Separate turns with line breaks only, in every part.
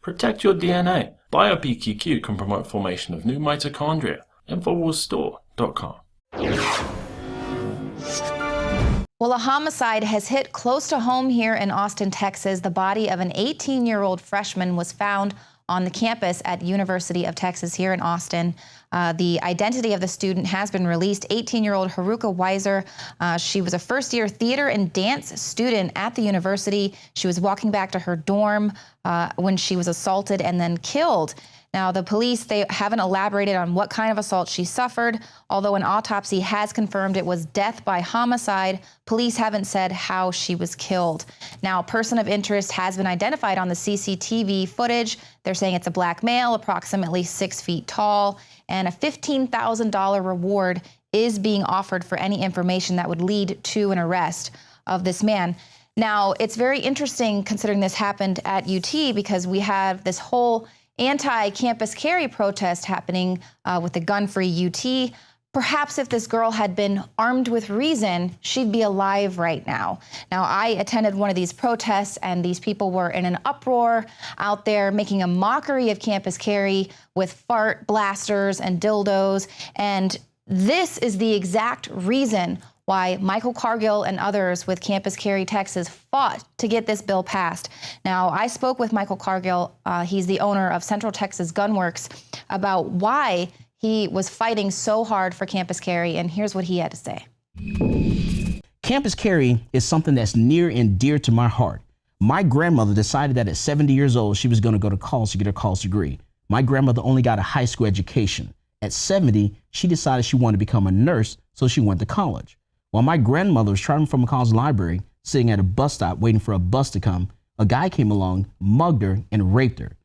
Protect your DNA. BioPQQ can promote formation of new mitochondria. Infowarsstore.com.
Well, a homicide has hit close to home here in Austin, Texas. The body of an 18-year-old freshman was found on the campus at University of Texas here in Austin. The identity of the student has been released. 18-year-old Haruka Weiser. She was a first-year theater and dance student at the university. She was walking back to her dorm when she was assaulted and then killed. Now, the police, they haven't elaborated on what kind of assault she suffered, although an autopsy has confirmed it was death by homicide. Police haven't said how she was killed. Now, a person of interest has been identified on the CCTV footage. They're saying it's a black male, approximately 6 feet tall, and a $15,000 reward is being offered for any information that would lead to an arrest of this man. Now, it's very interesting considering this happened at UT because we have this whole anti-campus carry protest happening with the gun-free UT. Perhaps if this girl had been armed with reason, she'd be alive right now. Now, I attended one of these protests, and these people were in an uproar out there making a mockery of campus carry with fart blasters and dildos. And this is the exact reason why Michael Cargill and others with Campus Carry Texas fought to get this bill passed. Now, I spoke with Michael Cargill, he's the owner of Central Texas Gunworks, about why he was fighting so hard for Campus Carry, and here's what he had to say.
Campus Carry is something that's near and dear to my heart. My grandmother decided that at 70 years old, she was going to go to college to get her college degree. My grandmother only got a high school education. At 70, she decided she wanted to become a nurse, so she went to college. While my grandmother was traveling from a college library, sitting at a bus stop waiting for a bus to come, a guy came along, mugged her, and raped her.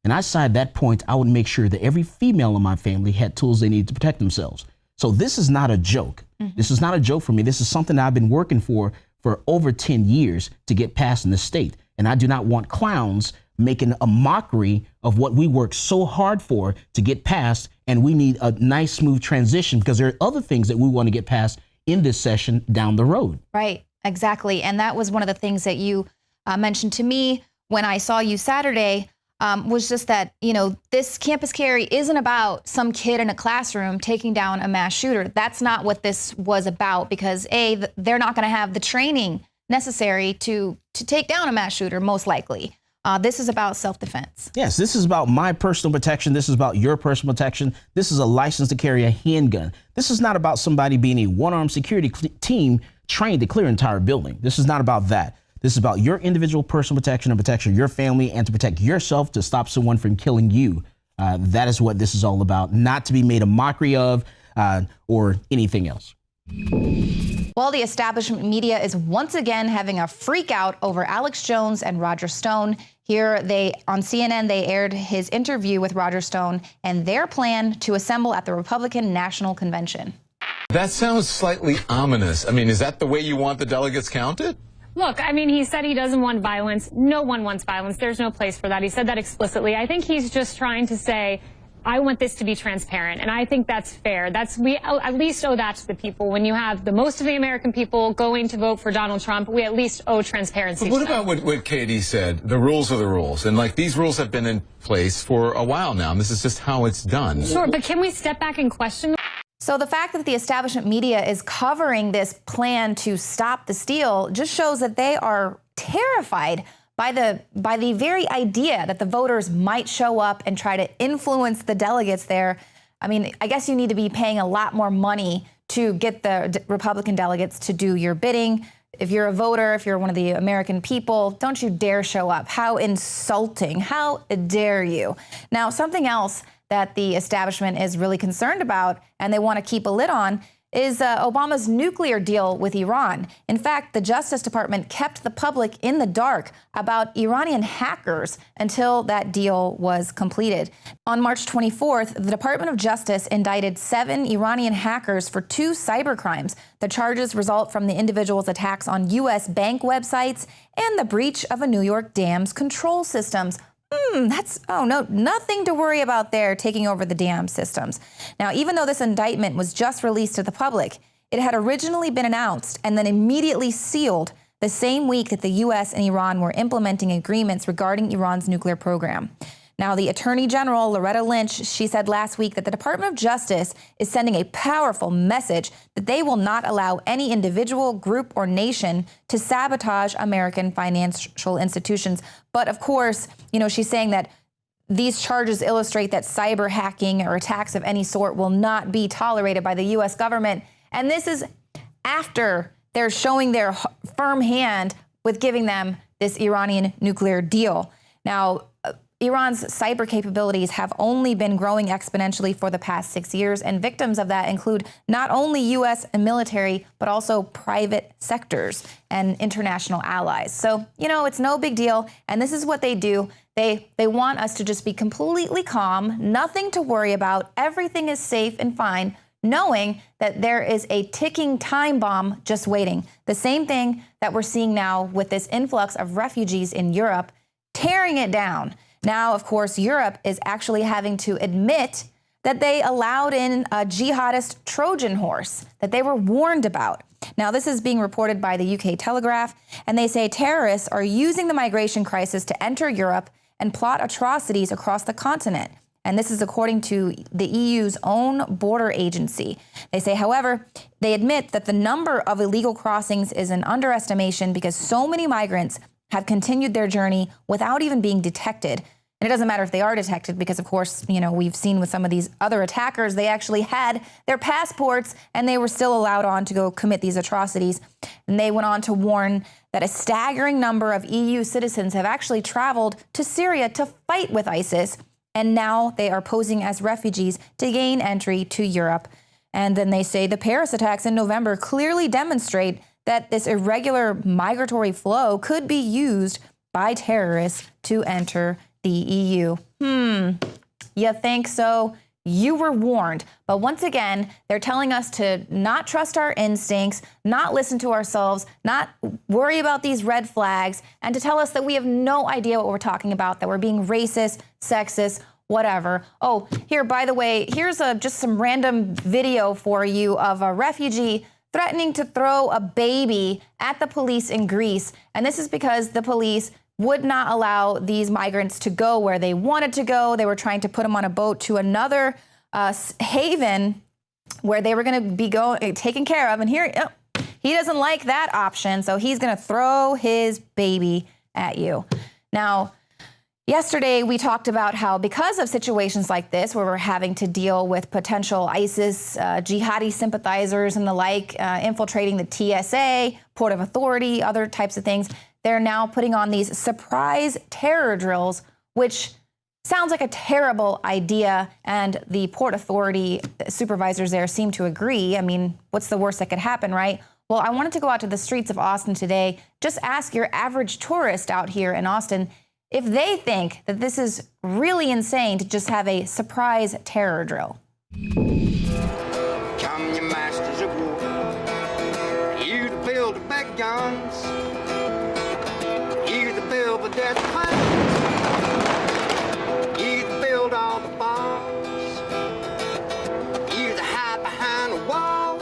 And I decided at that point I would make sure that every female in my family had tools they needed to protect themselves. So this is not a joke. This is not a joke for me. This is something that I've been working for over 10 years to get passed in the state. And I do not want clowns making a mockery of what we worked so hard for to get passed. And we need a nice, smooth transition because there are other things that we want to get passed in this session down the road.
Right, exactly. And that was one of the things that you mentioned to me when I saw you Saturday, was just that, you know, this campus carry isn't about some kid in a classroom taking down a mass shooter. That's not what this was about because A, they're not going to have the training necessary to take down a mass shooter, most likely. This is about self-defense.
Yes, this is about my personal protection. This is about your personal protection. This is a license to carry a handgun. This is not about somebody being a one-armed security team trained to clear an entire building. This is not about that. This is about your individual personal protection and protection of your family and to protect yourself to stop someone from killing you. That is what this is all about, not to be made a mockery of or anything else.
Well, the establishment media is once again having a freak out over Alex Jones and Roger Stone. Here on CNN, they aired his interview with Roger Stone and their plan to assemble at the Republican National Convention.
That sounds slightly ominous. I mean, is that the way you want the delegates counted?
Look, I mean, he said he doesn't want violence. No one wants violence. There's no place for that. He said that explicitly. I think he's just trying to say, I want this to be transparent, and I think that's fair. We at least owe that to the people. When you have the most of the American people going to vote for Donald Trump, we at least owe transparency.
But what about what Katie said? The rules are the rules, and like these rules have been in place for a while now, and this is just how it's done.
Sure, but can we step back and question them?
So the fact that the establishment media is covering this plan to stop the steal just shows that they are terrified by the very idea that the voters might show up and try to influence the delegates there. I mean, I guess you need to be paying a lot more money to get the Republican delegates to do your bidding. If you're a voter, if you're one of the American people, don't you dare show up. How insulting. How dare you? Now, something else that the establishment is really concerned about and they want to keep a lid on is Obama's nuclear deal with Iran. In fact, the Justice Department kept the public in the dark about Iranian hackers until that deal was completed. On March 24th, the Department of Justice indicted 7 Iranian hackers for 2 cybercrimes. The charges result from the individuals' attacks on U.S. bank websites and the breach of a New York dam's control systems. Nothing to worry about there taking over the dam systems. Now, even though this indictment was just released to the public, it had originally been announced and then immediately sealed. the same week that the U.S. and Iran were implementing agreements regarding Iran's nuclear program. Now, the Attorney General, Loretta Lynch, she said last week that the Department of Justice is sending a powerful message that they will not allow any individual, group, or nation to sabotage American financial institutions. But of course, she's saying that these charges illustrate that cyber hacking or attacks of any sort will not be tolerated by the U.S. government. And this is after they're showing their firm hand with giving them this Iranian nuclear deal. Now, Iran's cyber capabilities have only been growing exponentially for the past 6 years, and victims of that include not only U.S. military, but also private sectors and international allies. So, it's no big deal, and this is what they do. They want us to just be completely calm, nothing to worry about, everything is safe and fine, knowing that there is a ticking time bomb just waiting. The same thing that we're seeing now with this influx of refugees in Europe, tearing it down. Now, of course, Europe is actually having to admit that they allowed in a jihadist Trojan horse that they were warned about. Now, this is being reported by the UK Telegraph, and they say terrorists are using the migration crisis to enter Europe and plot atrocities across the continent. And this is according to the EU's own border agency. They say, however, they admit that the number of illegal crossings is an underestimation because so many migrants have continued their journey without even being detected. And it doesn't matter if they are detected because, of course, we've seen with some of these other attackers, they actually had their passports and they were still allowed on to go commit these atrocities. And they went on to warn that a staggering number of EU citizens have actually traveled to Syria to fight with ISIS. And now they are posing as refugees to gain entry to Europe. And then they say the Paris attacks in November clearly demonstrate that this irregular migratory flow could be used by terrorists to enter the EU. You think so? You were warned. But once again, they're telling us to not trust our instincts, not listen to ourselves, not worry about these red flags, and to tell us that we have no idea what we're talking about, that we're being racist, sexist, whatever. Oh, here, by the way, here's just some random video for you of a refugee threatening to throw a baby at the police in Greece. And this is because the police would not allow these migrants to go where they wanted to go. They were trying to put them on a boat to another haven where they were going to be taken care of. And here, he doesn't like that option, so he's going to throw his baby at you. Now, yesterday, we talked about how because of situations like this, where we're having to deal with potential ISIS, jihadi sympathizers and the like, infiltrating the TSA, Port of Authority, other types of things, they're now putting on these surprise terror drills, which sounds like a terrible idea. And the Port Authority supervisors there seem to agree. I mean, what's the worst that could happen, right? Well, I wanted to go out to the streets of Austin today, just ask your average tourist out here in Austin if they think that this is really insane to just have a surprise terror drill.
Come, your masters of war, you to build the big guns, you to build the death plans, you to build all the bombs, you to hide behind the walls,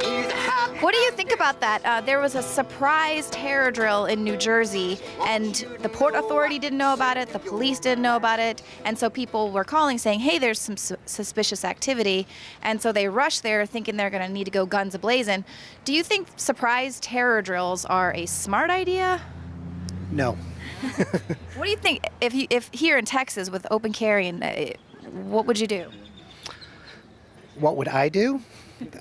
you to hide.
What do you think about that? There was a surprise terror drill in New Jersey, and the Port Authority didn't know about it, the police didn't know about it, and so people were calling saying, hey, there's some suspicious activity, and so they rushed there thinking they're going to need to go guns a-blazing. Do you think surprise terror drills are a smart idea?
No.
What do you think, if here in Texas with open carrying, what would you do?
What would I do?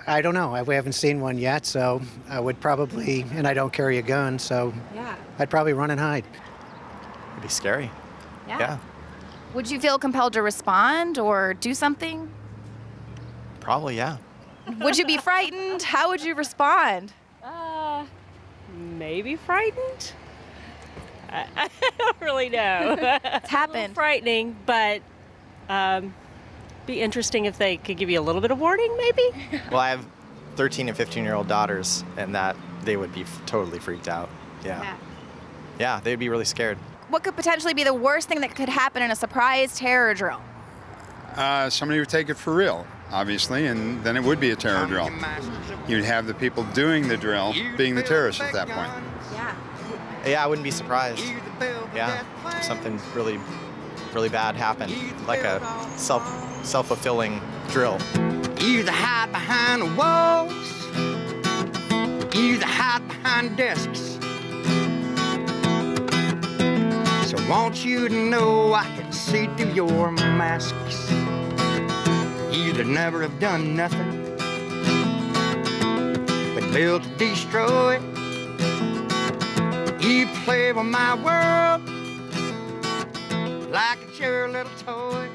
I don't know. We haven't seen one yet, so I would probably, and I don't carry a gun, so
Yeah.
I'd probably run and hide.
It'd be scary. Yeah.
Would you feel compelled to respond or do something?
Probably, yeah.
Would you be frightened? How would you respond?
Maybe frightened? I don't really know.
It's happened.
Frightening, but be interesting if they could give you a little bit of warning, maybe?
Well, I have 13 and 15-year-old daughters, and that they would be totally freaked out. Yeah, they'd be really scared.
What could potentially be the worst thing that could happen in a surprise terror drill?
Somebody would take it for real. obviously, and then it would be a terror drill. You'd have the people doing the drill being the terrorists at that point.
Yeah, I wouldn't be surprised. Yeah, if something really, really bad happened, like a self-fulfilling drill.
You either hide behind the walls, you either hide behind desks. So I want you to know I can see through your masks. You either never have done nothing but built to destroy. You play with my world like it's your little toy.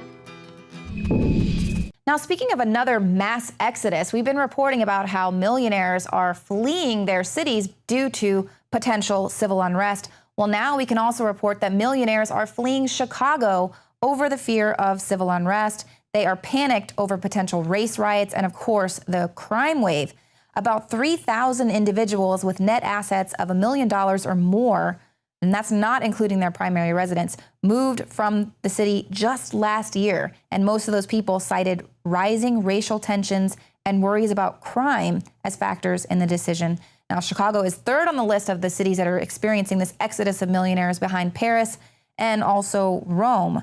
Now, speaking of another mass exodus, we've been reporting about how millionaires are fleeing their cities due to potential civil unrest. Well, now we can also report that millionaires are fleeing Chicago over the fear of civil unrest. They are panicked over potential race riots and, of course, the crime wave. About 3,000 individuals with net assets of $1 million or more, and that's not including their primary residence, moved from the city just last year. And most of those people cited rising racial tensions and worries about crime as factors in the decision. Now, Chicago is third on the list of the cities that are experiencing this exodus of millionaires, behind Paris and also Rome.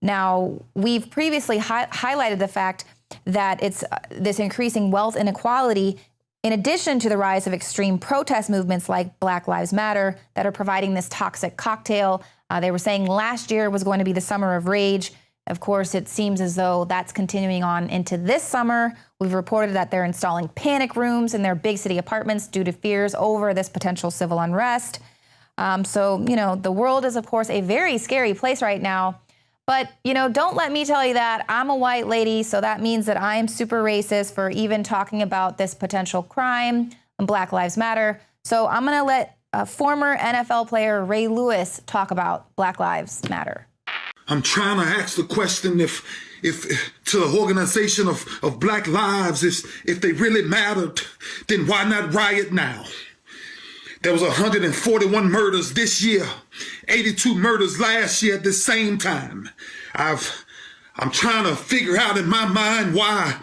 Now, we've previously highlighted the fact that it's this increasing wealth inequality, in addition to the rise of extreme protest movements like Black Lives Matter, that are providing this toxic cocktail. They were saying last year was going to be the summer of rage. Of course, it seems as though that's continuing on into this summer. We've reported that they're installing panic rooms in their big city apartments due to fears over this potential civil unrest. So, the world is, of course, a very scary place right now. But, don't let me tell you that. I'm a white lady, so that means that I am super racist for even talking about this potential crime and Black Lives Matter. So I'm going to let former NFL player Ray Lewis talk about Black Lives Matter.
I'm trying to ask the question if to the organization of Black lives, if they really mattered, then why not riot now? There was 141 murders this year, 82 murders last year at the same time. I'm trying to figure out in my mind why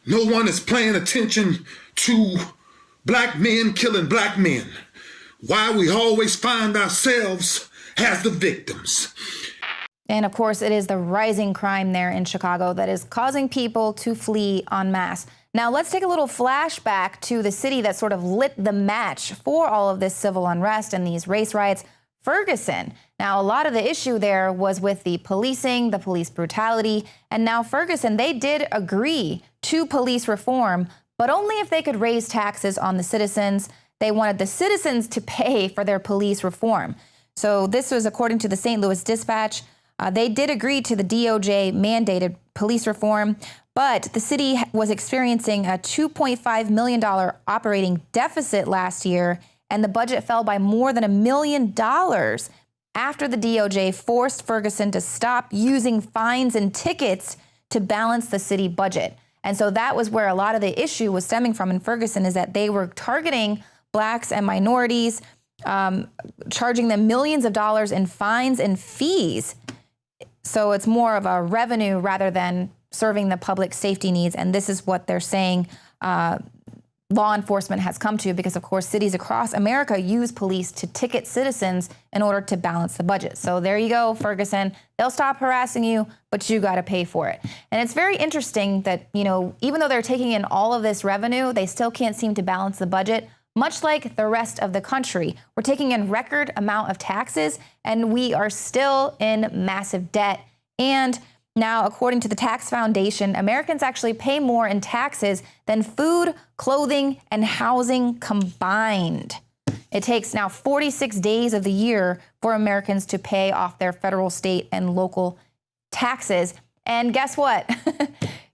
no one is paying attention to black men killing black men. Why we always find ourselves as the victims.
And of course, it is the rising crime there in Chicago that is causing people to flee en masse. Now, let's take a little flashback to the city that sort of lit the match for all of this civil unrest and these race riots, Ferguson. Now, a lot of the issue there was with the policing, the police brutality, and now Ferguson, they did agree to police reform, but only if they could raise taxes on the citizens. They wanted the citizens to pay for their police reform. So this was according to the St. Louis Dispatch. They did agree to the DOJ mandated police reform, but the city was experiencing a $2.5 million operating deficit last year, and the budget fell by more than $1 million after the DOJ forced Ferguson to stop using fines and tickets to balance the city budget. And so that was where a lot of the issue was stemming from in Ferguson, is that they were targeting blacks and minorities, charging them millions of dollars in fines and fees. So it's more of a revenue rather than serving the public safety needs. And this is what they're saying law enforcement has come to, because, of course, cities across America use police to ticket citizens in order to balance the budget. So there you go, Ferguson. They'll stop harassing you, but you got to pay for it. And it's very interesting that, even though they're taking in all of this revenue, they still can't seem to balance the budget. Much like the rest of the country, we're taking in record amount of taxes, and we are still in massive debt. And now, according to the Tax Foundation, Americans actually pay more in taxes than food, clothing, and housing combined. It takes now 46 days of the year for Americans to pay off their federal, state, and local taxes. And guess what?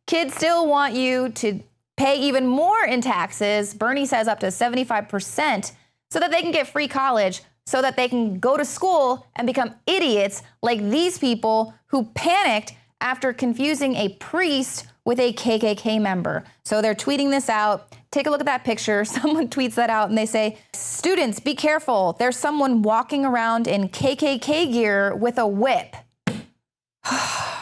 Kids still want you to pay even more in taxes. Bernie says up to 75%, so that they can get free college, so that they can go to school and become idiots like these people who panicked after confusing a priest with a KKK member. So they're tweeting this out. Take a look at that picture. Someone tweets that out and they say, "Students, be careful. There's someone walking around in KKK gear with a whip."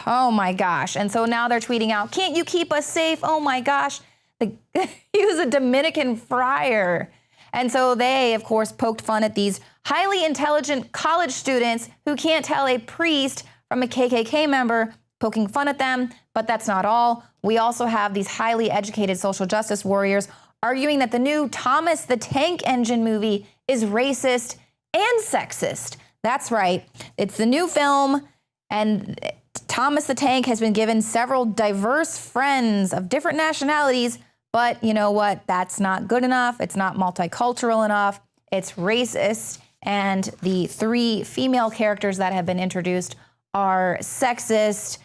Oh my gosh. And so now they're tweeting out, can't you keep us safe? Oh my gosh. He was a Dominican friar. And so they, of course, poked fun at these highly intelligent college students who can't tell a priest from a KKK member, poking fun at them. But that's not all. We also have these highly educated social justice warriors arguing that the new Thomas the Tank Engine movie is racist and sexist. That's right. It's the new film, and Thomas the Tank has been given several diverse friends of different nationalities, but you know what? That's not good enough. It's not multicultural enough. It's racist, and the 3 female characters that have been introduced are sexist.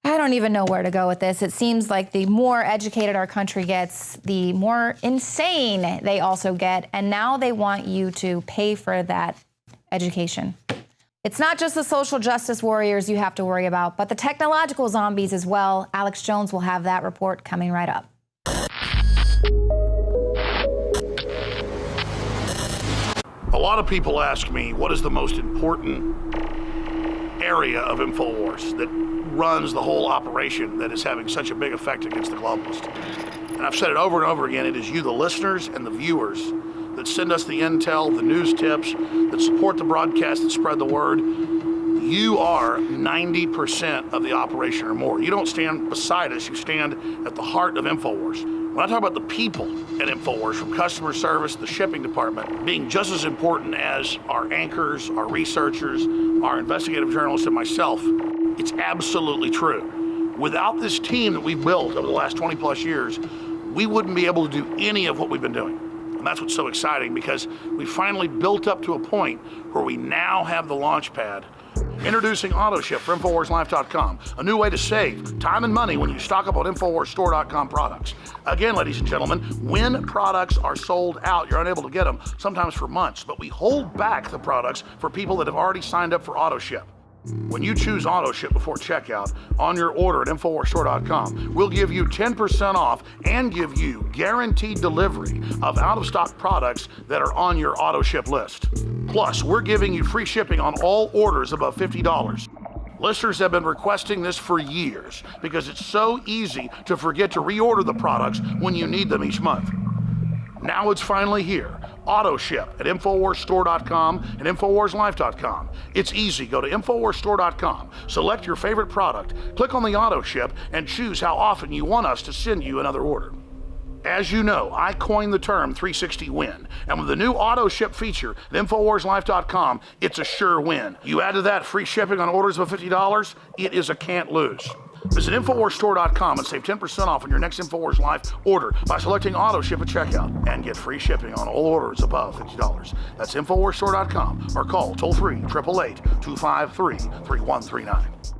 I don't even know where to go with this. It seems like the more educated our country gets, the more insane they also get, and now they want you to pay for that education. It's not just the social justice warriors you have to worry about, but the technological zombies as well. Alex Jones will have that report coming right up.
A lot of people ask me, what is the most important area of Infowars that runs the whole operation that is having such a big effect against the globalists? And I've said it over and over again, it is you, the listeners and the viewers, that send us the intel, the news tips, that support the broadcast, that spread the word. You are 90% of the operation or more. You don't stand beside us, you stand at the heart of Infowars. When I talk about the people at Infowars, from customer service, the shipping department, being just as important as our anchors, our researchers, our investigative journalists, and myself, it's absolutely true. Without this team that we've built over the last 20 plus years, we wouldn't be able to do any of what we've been doing. And that's what's so exciting, because we finally built up to a point where we now have the launch pad. Introducing AutoShip for InfoWarsLife.com, a new way to save time and money when you stock up on InfoWarsStore.com products. Again, ladies and gentlemen, when products are sold out, you're unable to get them, sometimes for months, but we hold back the products for people that have already signed up for AutoShip. When you choose AutoShip before checkout on your order at InfoWarsStore.com, we'll give you 10% off and give you guaranteed delivery of out-of-stock products that are on your AutoShip list. Plus, we're giving you free shipping on all orders above $50. Listeners have been requesting this for years because it's so easy to forget to reorder the products when you need them each month. Now it's finally here. AutoShip at InfoWarsStore.com and InfoWarsLife.com. It's easy. Go to InfoWarsStore.com, select your favorite product, click on the AutoShip, and choose how often you want us to send you another order. As you know, I coined the term 360 win, and with the new AutoShip feature at InfoWarsLife.com, it's a sure win. You add to that free shipping on orders of $50, it is a can't lose. Visit InfoWarsStore.com and save 10% off on your next InfoWars Life order by selecting AutoShip at checkout, and get free shipping on all orders above $50. That's InfoWarsStore.com, or call toll-free 888-253-3139.